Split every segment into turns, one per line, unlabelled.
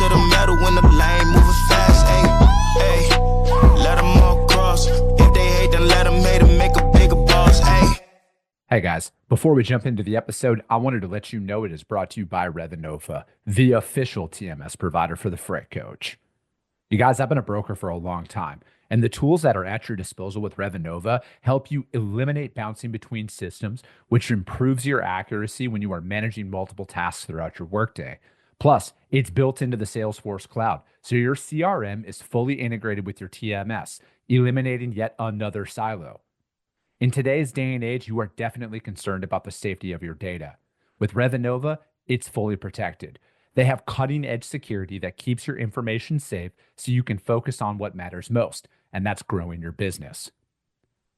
to the metal when the lane moving fast. Let them all cross. If they hate, then let them hate and make a bigger boss.
Hey guys, before we jump into the episode, I wanted to let you know it is brought to you by Revenova, the official TMS provider for the Freight Coach. You guys, I've been a broker for a long time, and the tools that are at your disposal with Revenova help you eliminate bouncing between systems, which improves your accuracy when you are managing multiple tasks throughout your workday. Plus, it's built into the Salesforce cloud, so your CRM is fully integrated with your TMS, eliminating yet another silo. In today's day and age, you are definitely concerned about the safety of your data. With Revenova, it's fully protected. They have cutting-edge security that keeps your information safe so you can focus on what matters most, and that's growing your business.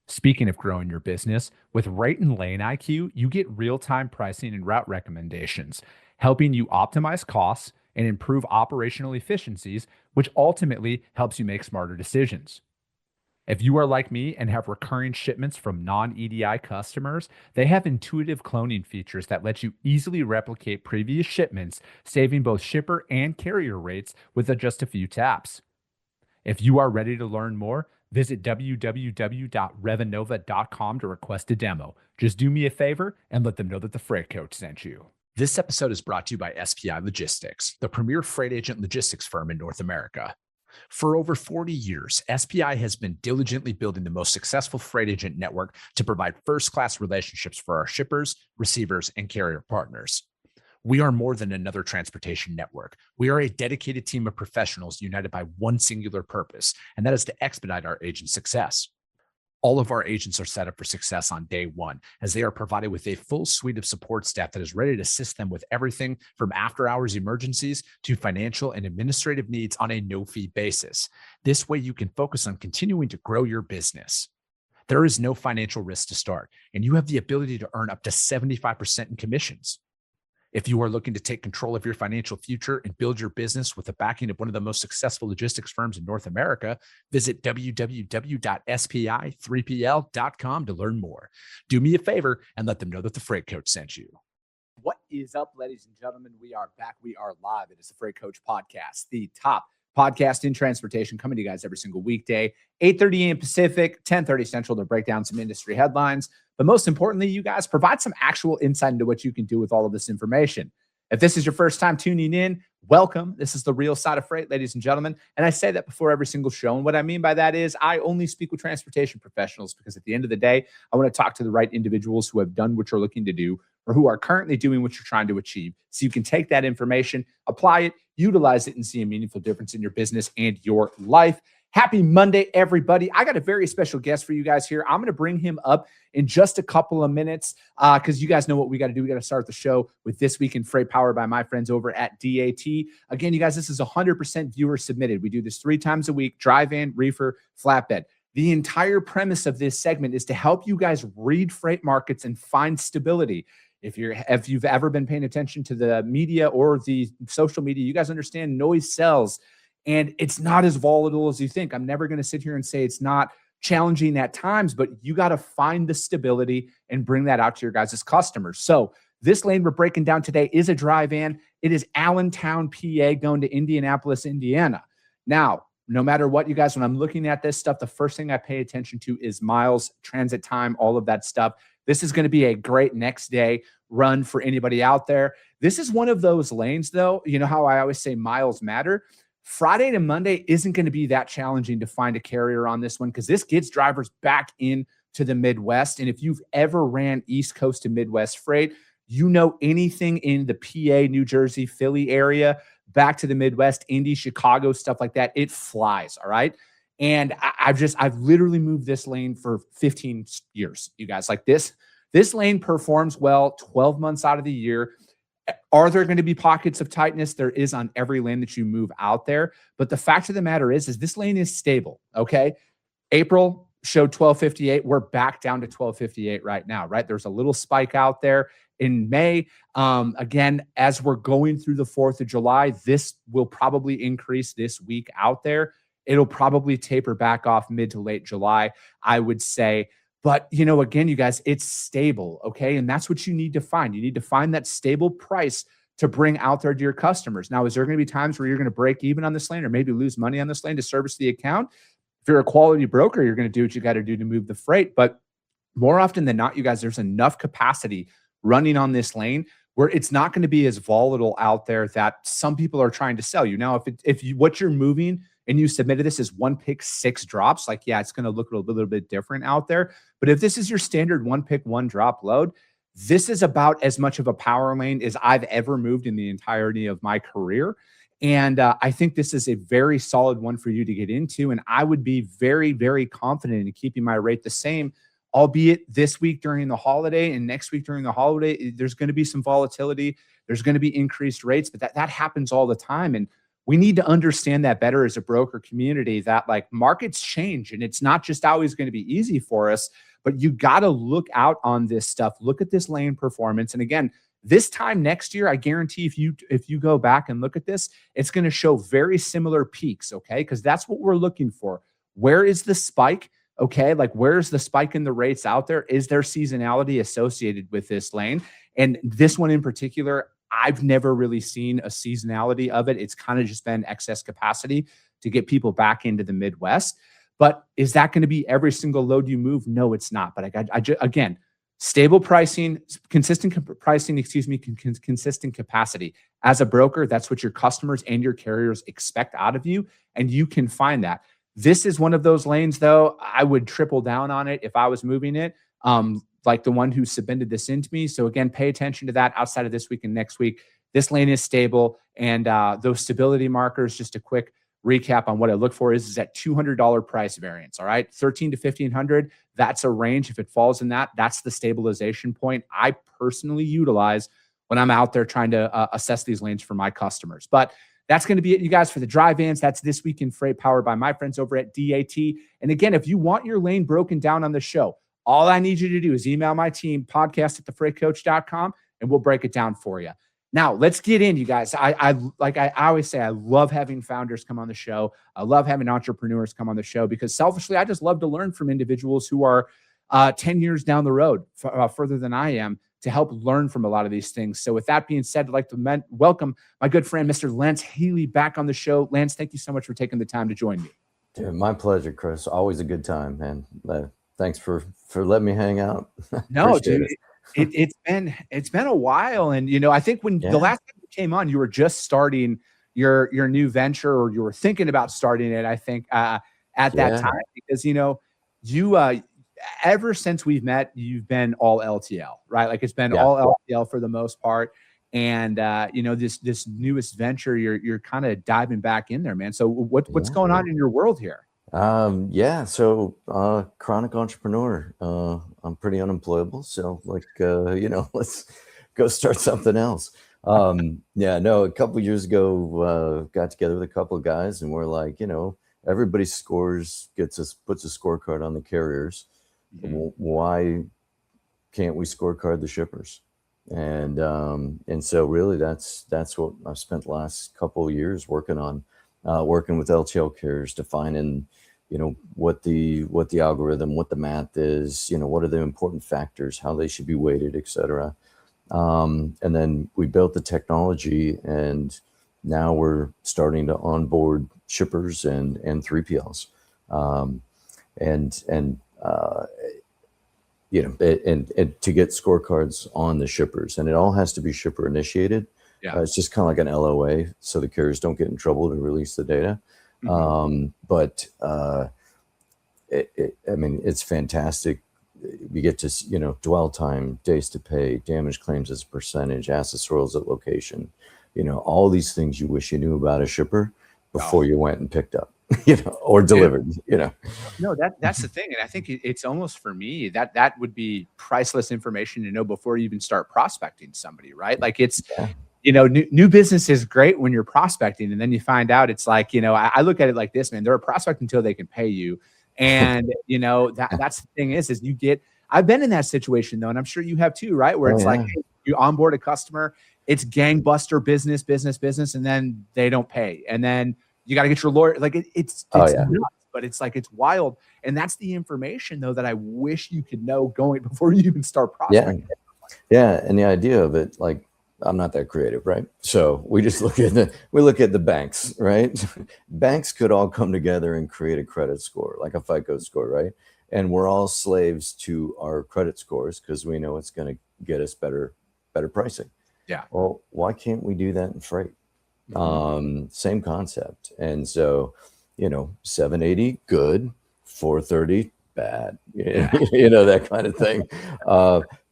Speaking of growing your business, with Rate and Lane IQ, you get real-time pricing and route recommendations, helping you optimize costs and improve operational efficiencies, which ultimately helps you make smarter decisions. If you are like me and have recurring shipments from non-EDI customers, they have intuitive cloning features that let you easily replicate previous shipments, saving both shipper and carrier rates with just a few taps. If you are ready to learn more, visit www.revenova.com to request a demo. Just do me a favor and let them know that the Freight Coach sent you. This episode is brought to you by SPI Logistics, the premier freight agent logistics firm in North America. For over 40 years, SPI has been diligently building the most successful freight agent network to provide first-class relationships for our shippers, receivers, and carrier partners. We are more than another transportation network. We are a dedicated team of professionals united by one singular purpose, and that is to expedite our agent success. All of our agents are set up for success on day one, as they are provided with a full suite of support staff that is ready to assist them with everything from after-hours emergencies to financial and administrative needs on a no-fee basis. This way, you can focus on continuing to grow your business. There is no financial risk to start, and you have the ability to earn up to 75% in commissions. If you are looking to take control of your financial future and build your business with the backing of one of the most successful logistics firms in North America, visit www.spi3pl.com to learn more. Do me a favor and let them know that the Freight Coach sent you. What is up, ladies and gentlemen? We are back. We are live. It is the Freight Coach Podcast, the top podcast in transportation, coming to you guys every single weekday, 8:30 a.m. Pacific, 10:30 Central, to break down some industry headlines. But most importantly, you guys provide some actual insight into what you can do with all of this information. If this is your first time tuning in, welcome. This is the real side of freight, ladies and gentlemen. And I say that before every single show. And what I mean by that is I only speak with transportation professionals, because at the end of the day, I want to talk to the right individuals who have done what you're looking to do, or who are currently doing what you're trying to achieve. So you can take that information, apply it, utilize it, and see a meaningful difference in your business and your life. Happy Monday, everybody. I got a very special guest for you guys here. I'm going to bring him up in just a couple of minutes because you guys know what we got to do. We got to start the show with This Week in Freight, powered by my friends over at DAT. Again, you guys, this is 100% viewer submitted. We do this 3 times a week: dry van, reefer, flatbed. The entire premise of this segment is to help you guys read freight markets and find stability. If you've ever been paying attention to the media or the social media, you guys understand noise sells. And it's not as volatile as you think. I'm never going to sit here and say it's not challenging at times, but you got to find the stability and bring that out to your guys' customers. So this lane we're breaking down today is a dry van. It is Allentown, PA, going to Indianapolis, Indiana. Now, no matter what, you guys, when I'm looking at this stuff, the first thing I pay attention to is miles, transit time, all of that stuff. This is going to be a great next day run for anybody out there. This is one of those lanes, though. You know how I always say miles matter? Friday to Monday isn't going to be that challenging to find a carrier on this one, because this gets drivers back into the Midwest. And if you've ever ran East Coast to Midwest freight, you know anything in the PA, New Jersey, Philly area, back to the Midwest, Indy, Chicago, stuff like that, it flies, all right? And I've literally moved this lane for 15 years, you guys. Like this lane performs well 12 months out of the year. Are there going to be pockets of tightness? There is on every lane that you move out there. But the fact of the matter is this lane is stable, okay? April showed 1258. We're back down to 1258 right now, right? There's a little spike out there in May. Again, as we're going through the 4th of July, this will probably increase this week out there. It'll probably taper back off mid to late July, I would say. But, you know, again, you guys, it's stable, okay? And that's what you need to find. You need to find that stable price to bring out there to your customers. Now, is there going to be times where you're going to break even on this lane or maybe lose money on this lane to service the account? If you're a quality broker, you're going to do what you got to do to move the freight. But more often than not, you guys, there's enough capacity running on this lane where it's not going to be as volatile out there that some people are trying to sell you. Now, if what you're moving and you submitted this as 1 pick, 6 drops, like, yeah, it's going to look a little bit different out there. But if this is your standard 1 pick, 1 drop load, this is about as much of a power lane as I've ever moved in the entirety of my career. And I think this is a very solid one for you to get into. And I would be very, very confident in keeping my rate the same, albeit this week during the holiday and next week during the holiday, there's going to be some volatility. There's going to be increased rates, but that happens all the time. And we need to understand that better as a broker community, that like markets change and it's not just always going to be easy for us, but you got to look out on this stuff. Look at this lane performance. And again, this time next year, I guarantee if you go back and look at this, it's going to show very similar peaks, okay? Because that's what we're looking for. Where is the spike? Okay, like where's the spike in the rates out there? Is there seasonality associated with this lane? And this one in particular, I've never really seen a seasonality of it. It's kind of just been excess capacity to get people back into the Midwest. But is that going to be every single load you move? No, it's not. But again, stable pricing, consistent capacity. As a broker, that's what your customers and your carriers expect out of you, and you can find that. This is one of those lanes, though. I would triple down on it if I was moving it, like the one who submitted this into me. So again, pay attention to that outside of this week and next week. This lane is stable, and those stability markers, just a quick recap on what I look for is that $200 price variance. All right, 13 to 1500. That's a range. If it falls in that, that's the stabilization point I personally utilize when I'm out there trying to assess these lanes for my customers. But that's going to be it, you guys, for the Drive Ins. That's This Week in Freight, powered by my friends over at DAT. And again, if you want your lane broken down on the show, all I need you to do is email my team, podcast@thefreightcoach.com, and we'll break it down for you. Now, let's get in, you guys. I always say, I love having founders come on the show. I love having entrepreneurs come on the show because selfishly, I just love to learn from individuals who are 10 years down the road, further than I am, to help learn from a lot of these things. So with that being said, I'd like to welcome my good friend, Mr. Lance Healy, back on the show. Lance, thank you so much for taking the time to join me.
Dude, my pleasure, Chris. Always a good time, man. Thanks for letting me hang out.
No, dude, it's been a while. And, you know, I think when the last time you came on, you were just starting your new venture, or you were thinking about starting it, I think, at that time, because, you know, you, ever since we've met, you've been all LTL, right? Like it's been all LTL for the most part. And, you know, this newest venture, you're kind of diving back in there, man. So what's going on in your world here?
So chronic entrepreneur. I'm pretty unemployable. So like, you know, let's go start something else. A couple of years ago, got together with a couple of guys and we're like, you know, everybody puts a scorecard on the carriers. Why can't we scorecard the shippers? And so really that's what I've spent the last couple of years working on, working with LTL carriers, defining, you know, what the algorithm, what the math is, you know, what are the important factors, how they should be weighted, et cetera. And then we built the technology, and now we're starting to onboard shippers and 3PLs. You know, and to get scorecards on the shippers, and it all has to be shipper initiated. It's just kind of like an LOA, so the carriers don't get in trouble to release the data. I mean, it's fantastic. We get to, you know, dwell time, days to pay, damage claims as a percentage, accessorials at location, you know, all these things you wish you knew about a shipper before you went and picked up, you know, or delivered, you know.
No, that's the thing. And I think it's almost, for me, that would be priceless information to know before you even start prospecting somebody, right? Like it's, you know, new business is great when you're prospecting, and then you find out it's like, you know, I look at it like this, man, they're a prospect until they can pay you. And, you know, that's the thing is I've been in that situation though. And I'm sure you have too, right? Where it's like, hey, you onboard a customer, it's gangbuster business, and then they don't pay. And then you got to get your lawyer. Like it's nuts, but it's like, it's wild. And that's the information though, that I wish you could know before you even start prospecting.
Yeah. And the idea of it, like, I'm not that creative, right? So we just look at the banks, right? Banks could all come together and create a credit score, like a FICO score, right? And we're all slaves to our credit scores because we know it's going to get us better pricing.
Yeah.
Well, why can't we do that in freight? Same concept. And so, 780, good, 430, bad, that kind of thing.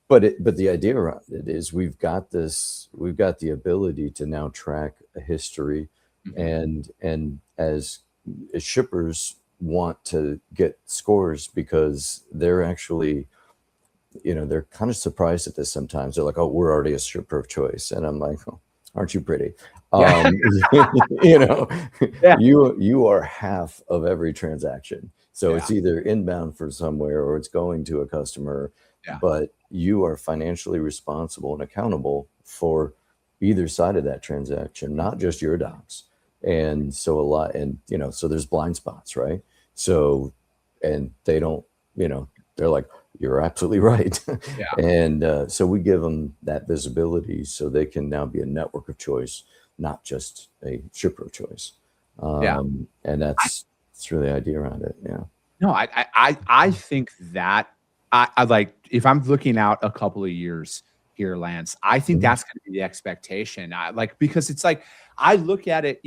But the idea around it is we've got the ability to now track a history, and as shippers want to get scores because they're actually, they're kind of surprised at this sometimes. They're like, oh, we're already a shipper of choice. And I'm like, oh, aren't you pretty?
Yeah.
You are half of every transaction. So it's either inbound for somewhere or it's going to a customer, but you are financially responsible and accountable for either side of that transaction, not just your docs. And so so there's blind spots, right? So, and they don't, they're like, you're absolutely right. And so we give them that visibility so they can now be a network of choice, not just a shipper of choice. And that's really the idea around it. Yeah.
No, I think that I like, if I'm looking out a couple of years here, Lance, I think that's going to be the expectation. Because it's like, I look at it,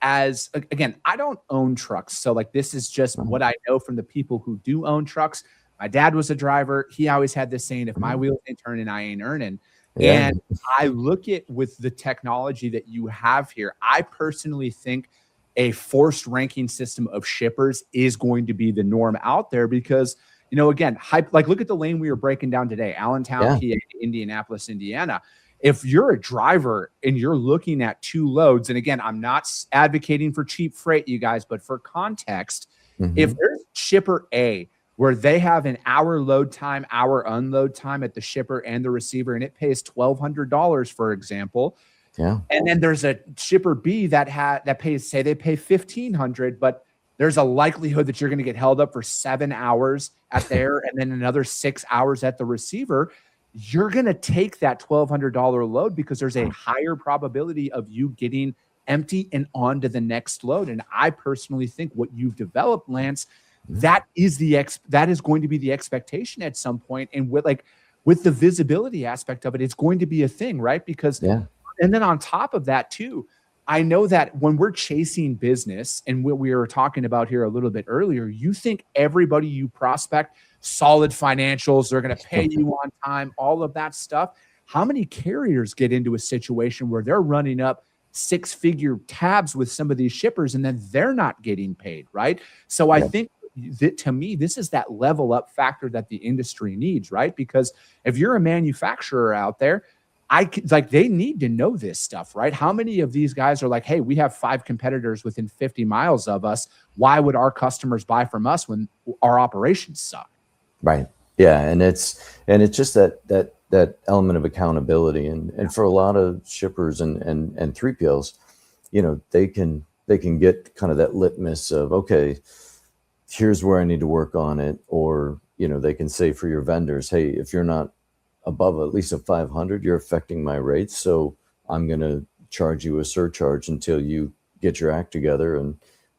as, again, I don't own trucks. So like, this is just what I know from the people who do own trucks. My dad was a driver. He always had this saying, if my wheels ain't turning, I ain't earning.
Yeah.
And I look at with the technology that you have here, I personally think a forced ranking system of shippers is going to be the norm out there because, again, look at the lane we were breaking down today, Allentown, PA, Indianapolis, Indiana. If you're a driver and you're looking at two loads, and again, I'm not advocating for cheap freight, you guys, but for context, if there's shipper A, where they have an hour load time, hour unload time at the shipper and the receiver, and it pays $1,200, for example.
Yeah.
And then there's a shipper B that pays, say they pay $1,500, but there's a likelihood that you're going to get held up for 7 hours at there and then another 6 hours at the receiver. You're going to take that $1,200 load because there's a higher probability of you getting empty and on to the next load. And I personally think what you've developed, Lance, that is going to be the expectation at some point. And with the visibility aspect of it, it's going to be a thing, right? Because, and then on top of that too, I know that when we're chasing business and what we were talking about here a little bit earlier, you think everybody you prospect, solid financials, they're going to pay you on time, all of that stuff. How many carriers get into a situation where they're running up 6-figure tabs with some of these shippers and then they're not getting paid, right? So I think that, to me, this is that level up factor that the industry needs, right? Because if you're a manufacturer out there, they need to know this stuff, right? How many of these guys are like, hey, we have 5 competitors within 50 miles of us. Why would our customers buy from us when our operations suck?
Right. Yeah. And it's just that element of accountability. And for a lot of shippers and 3PLs, they can get kind of that litmus of, okay, here's where I need to work on it. Or, they can say for your vendors, hey, if you're not above at least a 500, you're affecting my rates. So I'm going to charge you a surcharge until you get your act together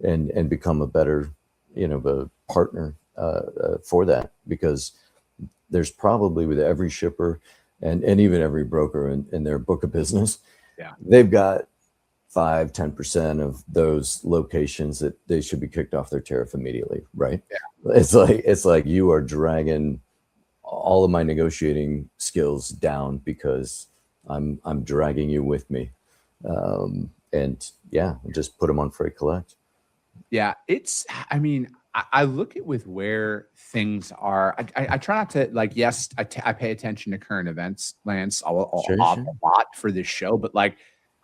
and become a better, a partner for that. Because there's probably with every shipper and even every broker in their book of business, they've got 5-10% of those locations that they should be kicked off their tariff immediately, right? It's like you are dragging all of my negotiating skills down because I'm dragging you with me. Just put them on Freight Collect.
Yeah, I look at with where things are. I try not to I pay attention to current events, Lance, a lot for this show, but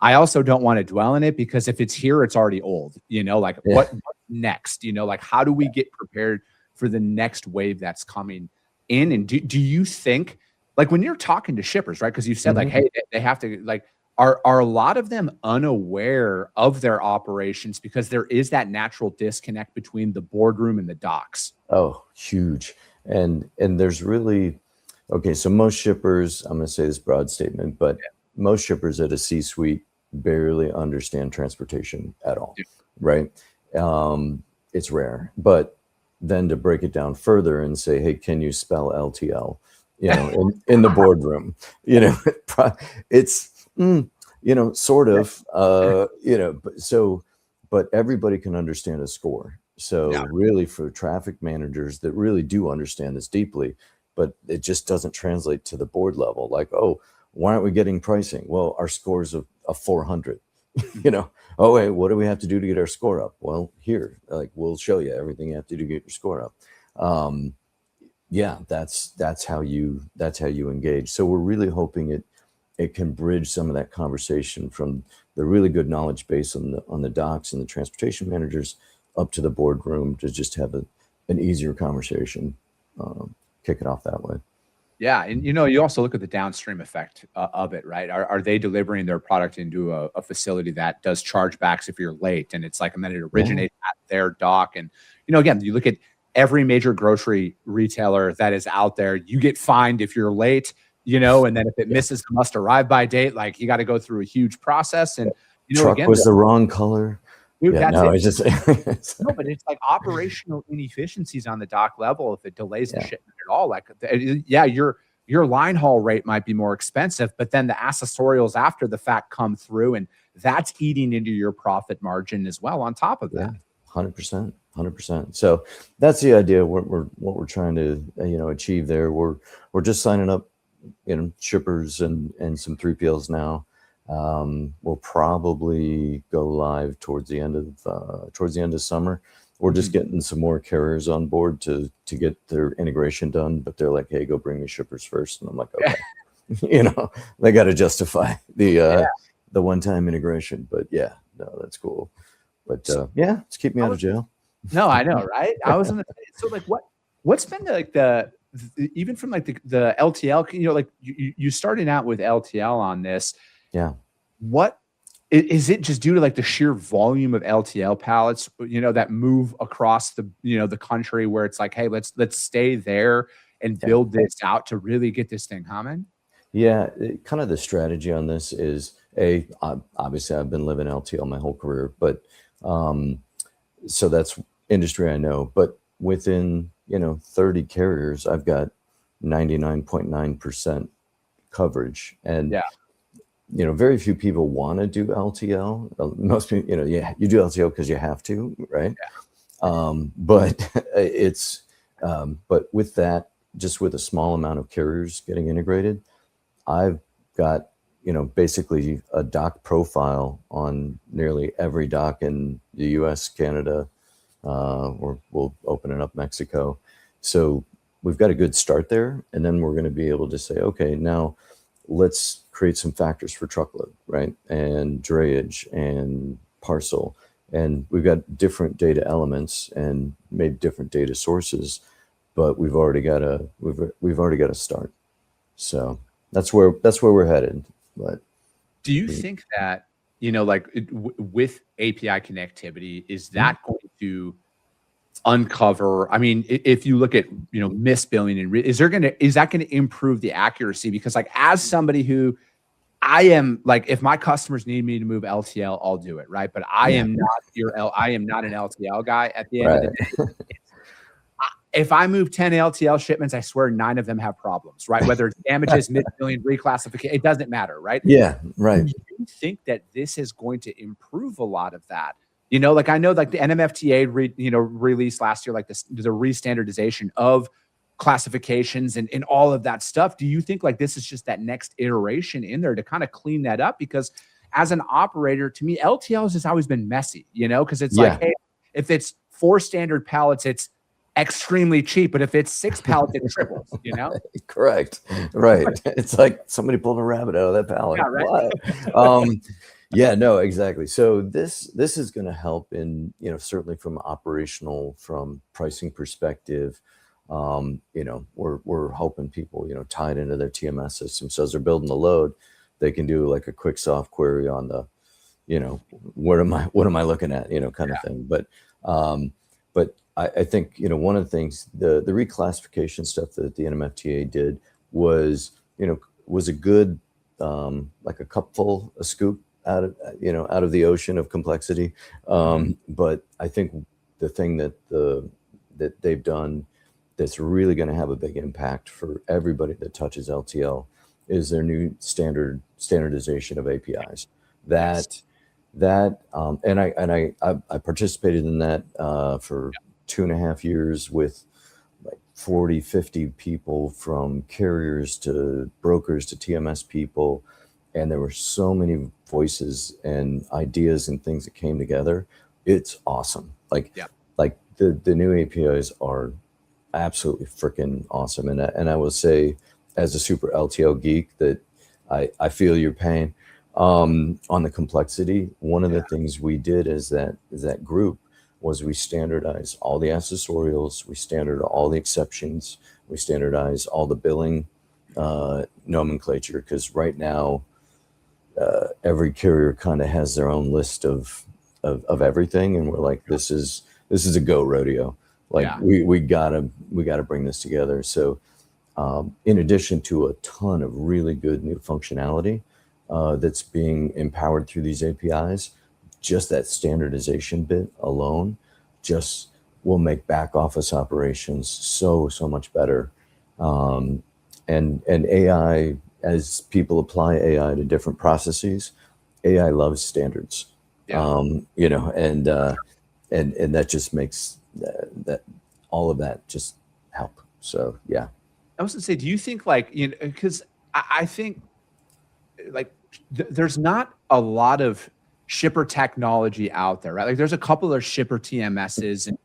I also don't want to dwell in it because if it's here, it's already old. What next? How do we get prepared for the next wave that's coming in? And do you think, when you're talking to shippers, right? Because you said hey, they have to are a lot of them unaware of their operations because there is that natural disconnect between the boardroom and the docks?
Oh, huge. And there's really, okay, so most shippers, I'm going to say this broad statement, but most shippers at a C-suite barely understand transportation at all, right? It's rare, but then to break it down further and say, hey, can you spell LTL? In the boardroom, it's sort of, but everybody can understand a score. So really, for traffic managers that really do understand this deeply, but it just doesn't translate to the board level. Like, oh, why aren't we getting pricing? Well, our score's a 400. Oh wait, what do we have to do to get our score up? Well, here, like, we'll show you everything you have to do to get your score up. That's how you engage. So we're really hoping it can bridge some of that conversation from the really good knowledge base on the docks and the transportation managers up to the boardroom to just have an easier conversation, kick it off that way.
Yeah. And, you also look at the downstream effect of it, right? Are they delivering their product into a facility that does chargebacks if you're late? And it's like, and then it originates at their dock. And, again, you look at every major grocery retailer that is out there, you get fined if you're late, and then if it misses the must arrive by date, like, you got to go through a huge process. And,
truck was the wrong color.
Dude,
yeah, no, it's just
no, but it's like operational inefficiencies on the dock level if it delays the shipment at all. Like, your line haul rate might be more expensive, but then the accessorials after the fact come through, and that's eating into your profit margin as well. On top of that,
100%. So that's the idea. What we're trying to achieve there. We're just signing up, shippers and some 3PLs now. We'll probably go live towards the end of summer. We're just getting some more carriers on board to get their integration done, but they're like, hey, go bring me shippers first. And I'm like, okay, they got to justify the one-time integration, but no, that's cool. But let's keep me out of jail.
No, I know. Right. I was in so like, what's been even from like the LTL, like you started out with LTL on this.
Yeah.
What is it just due to like the sheer volume of LTL pallets, that move across the country where it's like, hey, let's stay there and build this out to really get this thing humming?
Yeah. Kind of the strategy on this is obviously I've been living LTL my whole career, but so that's industry I know, but within, 30 carriers, I've got 99.9% coverage. And very few people want to do LTL. Most people, you do LTL because you have to, right? Yeah. But but with that, just with a small amount of carriers getting integrated, I've got, basically a dock profile on nearly every dock in the US, Canada, or we'll open it up Mexico. So we've got a good start there. And then we're going to be able to say, okay, now let's create some factors for truckload, right? And drayage and parcel. And we've got different data elements and maybe different data sources, but we've already got a start. So that's where we're headed. But
do you think that, with API connectivity, is that going to uncover? I mean, if you look at, misbilling and is that going to improve the accuracy? Because like, as somebody who I am, like, if my customers need me to move LTL, I'll do it. Right. But I am not an LTL guy at the end of the day. If I move 10 LTL shipments, I swear 9 of them have problems, right? Whether it's damages, misbilling, reclassification, it doesn't matter, right?
Yeah, right.
Do you think that this is going to improve a lot of that? Like, I know like the NMFTA released last year, like the re-standardization of classifications and all of that stuff. Do you think like this is just that next iteration in there to kind of clean that up? Because as an operator, to me, LTL has just always been messy, because it's like, hey, if it's 4 standard pallets, it's extremely cheap, but if it's 6 pallets, it triples,
Correct. Right. It's like somebody pulled a rabbit out of that pallet. Yeah, right. Yeah, no, exactly. So this is going to help in, certainly from pricing perspective. We're hoping people, tie it into their TMS system. So as they're building the load, they can do like a quick soft query on the, what am I looking at, kind of thing. But I think, one of the things, the reclassification stuff that the NMFTA did was a good like a cupful, a scoop out of the ocean of complexity. But I think the thing that they've done that's really going to have a big impact for everybody that touches LTL is their new standardization of APIs. And I participated in that for 2.5 years with like 40, 50 people, from carriers to brokers to TMS people. And there were so many voices and ideas and things that came together. It's awesome. Like the new APIs are absolutely freaking awesome. And I will say, as a super LTL geek, that I feel your pain on the complexity. One of the things we did as that group was we standardized all the accessorials, we standardized all the exceptions, we standardized all the billing nomenclature, because right now every carrier kind of has their own list of everything, and we're like, this is a go rodeo. Like we gotta bring this together. So in addition to a ton of really good new functionality that's being empowered through these APIs, just that standardization bit alone just will make back office operations so much better. And AI, as people apply AI to different processes, AI loves standards. And that just makes that all of that just help. So yeah.
I was gonna say, do you think, like, because I think like there's not a lot of shipper technology out there, right? Like there's a couple of shipper TMSs, and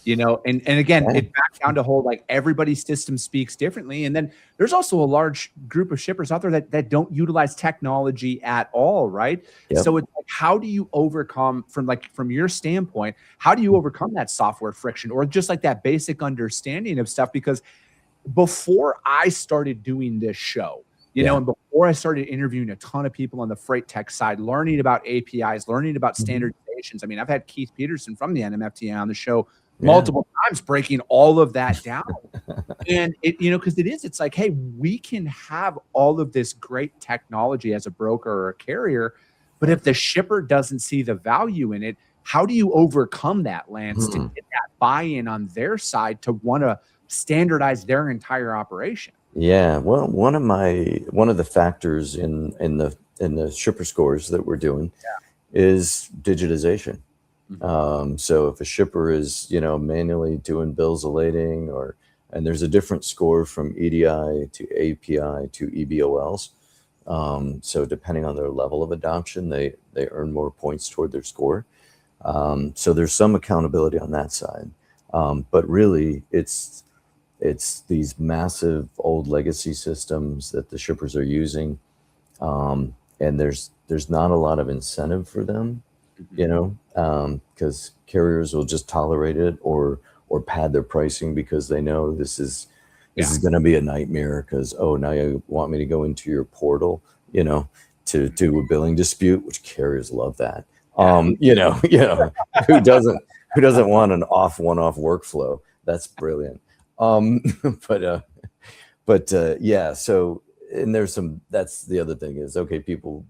and again, it back down to whole, like, everybody's system speaks differently. And then there's also a large group of shippers out there that don't utilize technology at all, right? So it's like, how do you overcome, from your standpoint, how do you overcome that software friction, or just like that basic understanding of stuff? Because before I started doing this show, and before I started interviewing a ton of people on the freight tech side, learning about APIs, learning about standardizations. I mean, I've had Keith Peterson from the NMFTA on the show multiple times, breaking all of that down. And because it's like, hey, we can have all of this great technology as a broker or a carrier, but if the shipper doesn't see the value in it, how do you overcome that, Lance, to get that buy-in on their side to want to standardize their entire operation?
Yeah, well, one of the factors in the shipper scores that we're doing is digitization. So if a shipper is manually doing bills of lading, and there's a different score from EDI to API to EBOLs. So depending on their level of adoption, they earn more points toward their score. So there's some accountability on that side, but really it's these massive old legacy systems that the shippers are using, and there's not a lot of incentive for them, because carriers will just tolerate it or pad their pricing because they know this is going to be a nightmare, because now you want me to go into your portal, to do a billing dispute, which carriers love that. Who doesn't want an one-off workflow? That's brilliant. So, and that's the other thing is, okay,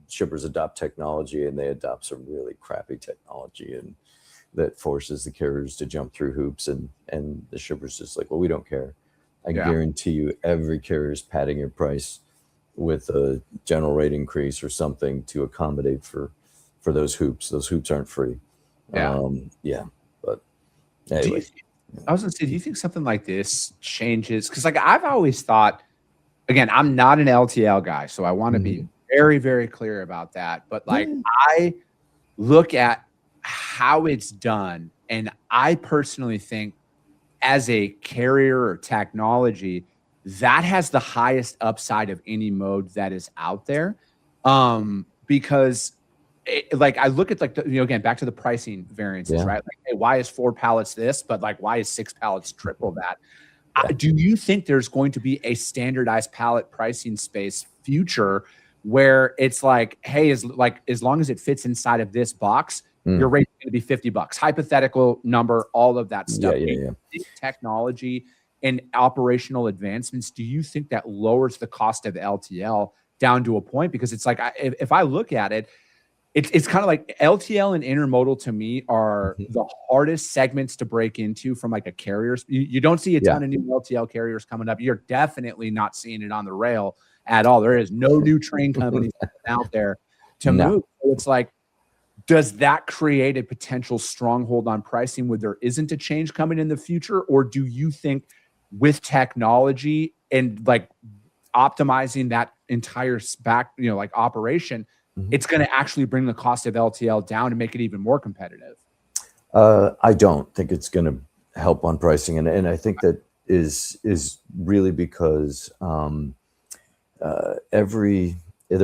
shippers adopt technology, and they adopt some really crappy technology, and that forces the carriers to jump through hoops, and the shippers just like, well, we don't care. I guarantee you every carrier is padding your price with a general rate increase or something to accommodate for those hoops. Those hoops aren't free. But anyway.
I was gonna say, do you think something like this changes? Because like I've always thought, again, I'm not an LTL guy, so I want to be very, very clear about that. But like I look at how it's done, and I personally think, as a carrier or technology, that has the highest upside of any mode that is out there, because like I look at again, back to the pricing variances, right? Like, hey, why is 4 pallets this, but like why is 6 pallets triple that? Do you think there's going to be a standardized pallet pricing space future where it's like, hey, as long as it fits inside of this box, your rate's going to be $50, hypothetical number, all of that stuff? Technology and operational advancements, do you think that lowers the cost of LTL down to a point, because it's like, if I look at it, it's kind of like LTL and intermodal to me are the hardest segments to break into from like a carrier. You don't see a ton of new LTL carriers coming up. You're definitely not seeing it on the rail at all. There is no new train companies out there to move. So it's like, does that create a potential stronghold on pricing where there isn't a change coming in the future? Or do you think with technology and like optimizing that entire like operation, it's going to actually bring the cost of LTL down and make it even more competitive?
I don't think it's going to help on pricing. And I think that is really because there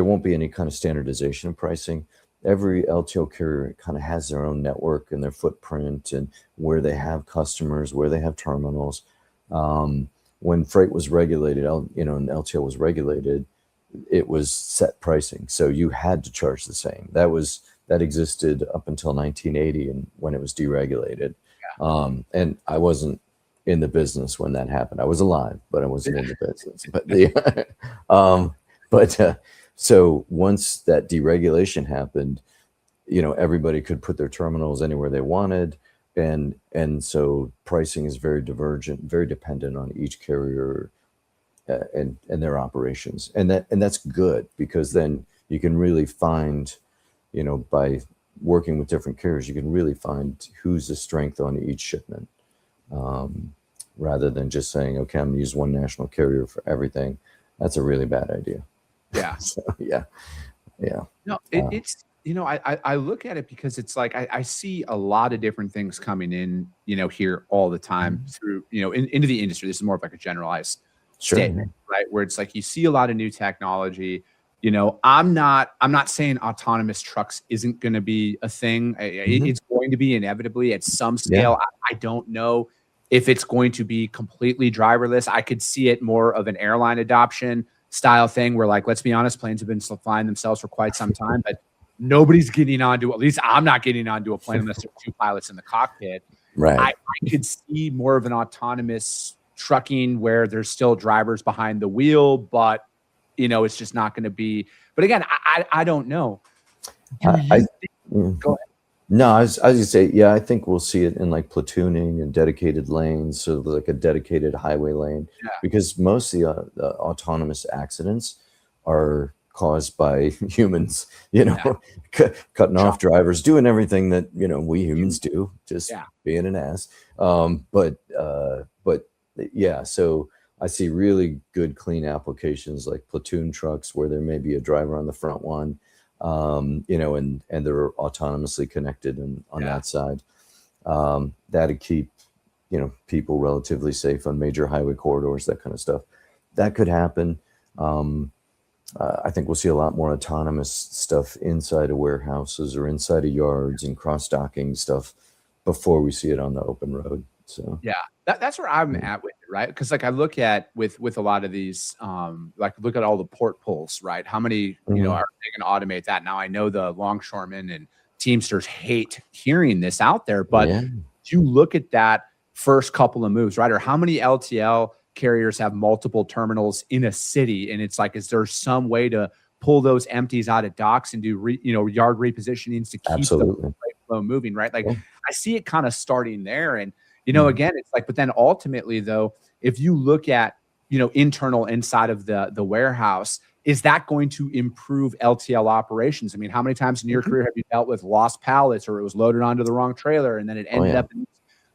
won't be any kind of standardization of pricing. Every LTL carrier kind of has their own network and their footprint and where they have customers, where they have terminals. When freight was regulated, and LTL was regulated, it was set pricing. So you had to charge the same. That existed up until 1980 and when it was deregulated. And I wasn't in the business when that happened. I was alive, but I wasn't in the business. So once that deregulation happened, everybody could put their terminals anywhere they wanted. And so pricing is very divergent, very dependent on each carrier and their operations. And that's good, because then you can really find, by working with different carriers, you can really find who's the strength on each shipment, rather than just saying, okay, I'm gonna use one national carrier for everything. That's a really bad idea.
Yeah.
So, yeah.
No, it's, I look at it because it's like, I see a lot of different things coming in, here all the time through, into the industry. This is more of like a generalized statement, right? Where it's like, you see a lot of new technology. I'm not saying autonomous trucks isn't going to be a thing. It's going to be inevitably at some scale. I don't know if it's going to be completely driverless. I could see it more of an airline adoption style thing where, like, let's be honest, planes have been flying themselves for quite some time, but nobody's getting onto, at least I'm not getting onto a plane unless there's two pilots in the cockpit.
Right.
I could see more of an autonomous trucking where there's still drivers behind the wheel, but it's just not going to be. But again, I don't know. Go ahead.
No, I was going to say, I think we'll see it in like platooning and dedicated lanes, so like a dedicated highway lane, because most of the autonomous accidents are caused by humans, cutting off drivers, doing everything that, we humans do, just being an ass. So I see really good, clean applications like platoon trucks where there may be a driver on the front one, and they're autonomously connected on that side. That'd keep, people relatively safe on major highway corridors, that kind of stuff. That could happen. I think we'll see a lot more autonomous stuff inside of warehouses or inside of yards and cross-docking stuff before we see it on the open road. So
that's where I'm at with it, right? Because like I look at with a lot of these, like look at all the port pulls, right? How many are they going to automate that? Now I know the longshoremen and Teamsters hate hearing this out there, but you look at that first couple of moves, right? Or how many LTL carriers have multiple terminals in a city, and it's like, is there some way to pull those empties out of docks and do yard repositionings to keep the freight flow moving, right? Like I see it kind of starting there. And again, it's like, but then ultimately though, if you look at, internal inside of the warehouse, is that going to improve LTL operations? I mean, how many times in your career have you dealt with lost pallets, or it was loaded onto the wrong trailer and then it ended up in,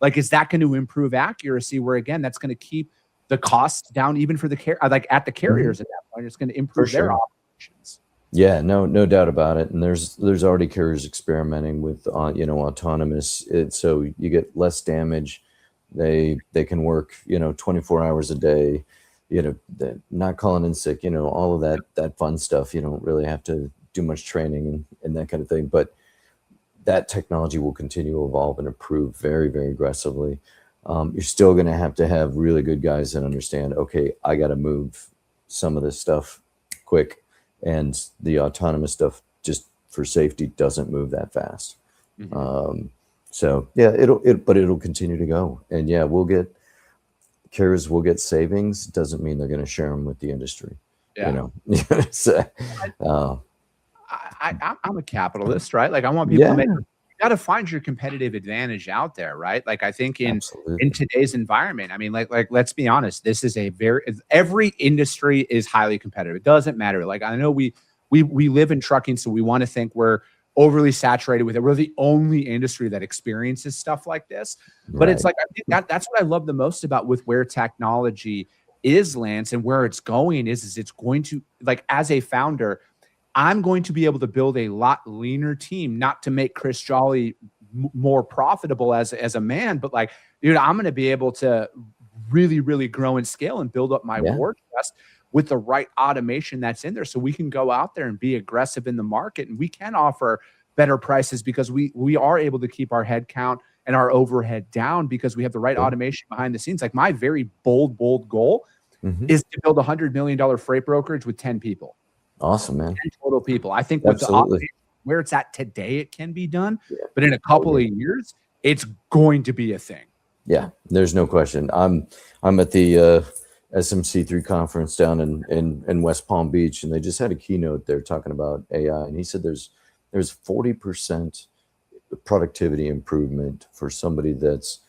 like, is that going to improve accuracy, where again, that's going to keep the cost down even for the at the carriers at that point? It's going to improve their operations.
Yeah, no doubt about it. And there's already carriers experimenting with autonomous. So you get less damage. They can work 24 hours a day. They're not calling in sick. All of that fun stuff. You don't really have to do much training and that kind of thing. But that technology will continue to evolve and improve very, very aggressively. You're still going to have really good guys that understand, okay, I got to move some of this stuff quick, and the autonomous stuff, just for safety, doesn't move that fast. But it'll continue to go. And carriers will get savings. Doesn't mean they're going to share them with the industry. you know. So,
I'm a capitalist, right? Like I want people to make. You got to find your competitive advantage out there, right? Like I think in today's environment, I mean, like let's be honest, this is every industry is highly competitive. It doesn't matter. Like I know we live in trucking, so we want to think we're overly saturated with it. We're the only industry that experiences stuff like this. But it's like I think that's what I love the most about with where technology is, Lance, and where it's going is it's going to, like, as a founder, I'm going to be able to build a lot leaner team, not to make Chris Jolly more profitable as a man, but like, dude, I'm going to be able to really, really grow and scale and build up my war chest with the right automation that's in there. So we can go out there and be aggressive in the market, and we can offer better prices because we are able to keep our head count and our overhead down because we have the right automation behind the scenes. Like my very bold goal is to build a $100 million freight brokerage with 10 people.
Awesome, man.
10 total people. I think with the where it's at today, it can be done, but in a couple of years, it's going to be a thing. Yeah,
there's no question. I'm at the SMC3 conference down in West Palm Beach, and they just had a keynote there talking about AI, and he said there's 40% productivity improvement for somebody that's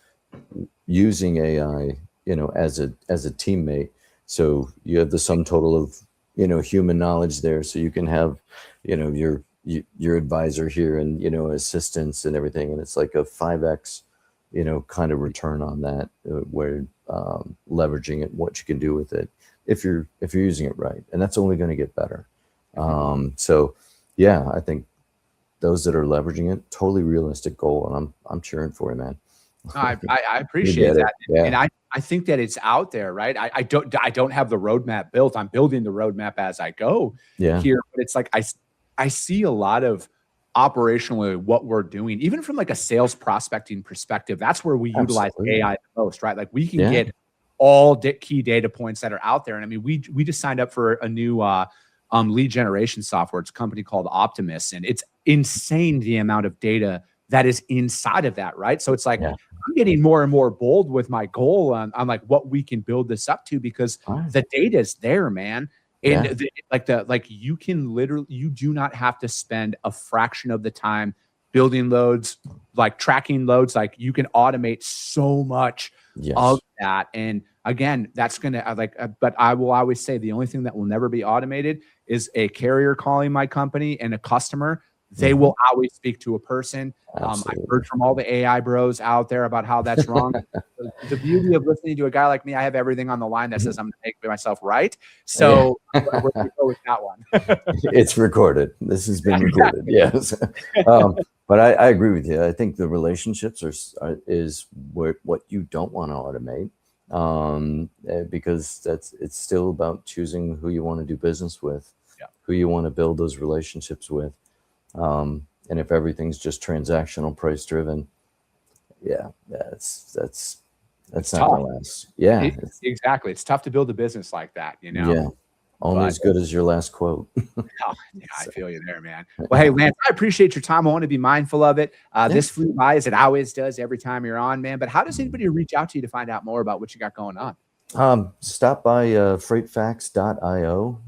using AI, you know, as a teammate. So you have the sum total of, you know, human knowledge there. So you can have, you know, your advisor here and, you know, assistants and everything. And it's like a 5X, you know, kind of return on that, where leveraging it, what you can do with it if you're using it right. And that's only going to get better. So yeah, I think those that are leveraging it, totally realistic goal. And I'm cheering for you, man.
I appreciate that. Yeah. And I think that it's out there, right? I don't have the roadmap built. I'm building the roadmap as I go here. But it's like I see a lot of operationally what we're doing, even from like a sales prospecting perspective. That's where we utilize AI the most, right? Like we can get all key data points that are out there. And I mean, we just signed up for a new lead generation software. It's a company called Optym, and it's insane the amount of data that is inside of that, right? So it's like I'm getting more and more bold with my goal on like what we can build this up to, because the data is there, man. And you can literally, you do not have to spend a fraction of the time building loads, like tracking loads. Like you can automate so much of that. And again, that's going to but I will always say the only thing that will never be automated is a carrier calling my company and a customer. They will always speak to a person. I've heard from all the AI bros out there about how that's wrong. The beauty of listening to a guy like me, I have everything on the line that says I'm going to make myself right. So we're going to go with that one.
It's recorded. This has been recorded. Yes. But I agree with you. I think the relationships is what you don't want to automate, because it's still about choosing who you want to do business with, who you want to build those relationships with. And if everything's just transactional, price driven, that's not gonna last.
Exactly. It's tough to build a business like that, you know.
Yeah. Only as good as your last quote.
I feel you there, man. Well, hey, Lance, I appreciate your time. I want to be mindful of it. This flew by as it always does every time you're on, man. But how does anybody reach out to you to find out more about what you got going on?
Stop by FreightFacts.io.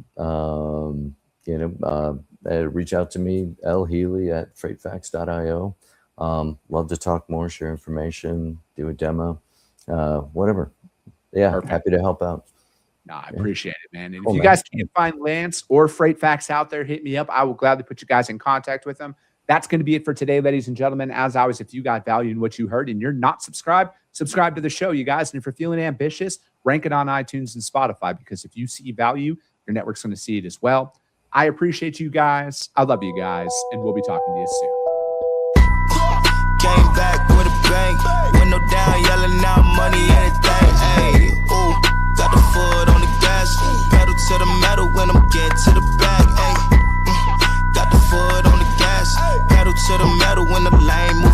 Reach out to me, L Healy at FreightFacts.io. Love to talk more, share information, do a demo, whatever. Yeah, perfect. Happy to help out.
No, I appreciate it, man. And if you guys can't find Lance or FreightFacts out there, hit me up. I will gladly put you guys in contact with them. That's going to be it for today, ladies and gentlemen. As always, if you got value in what you heard and you're not subscribed, subscribe to the show, you guys. And if you're feeling ambitious, rank it on iTunes and Spotify, because if you see value, your network's going to see it as well. I appreciate you guys. I love you guys, and we'll be talking to you soon.
Came back with a bang, window down, yelling out money, anything. Hey, ooh, got the foot on the gas, pedal to the metal when I'm getting to the back. Hey, got the foot on the gas, pedal to the metal when the lane moves.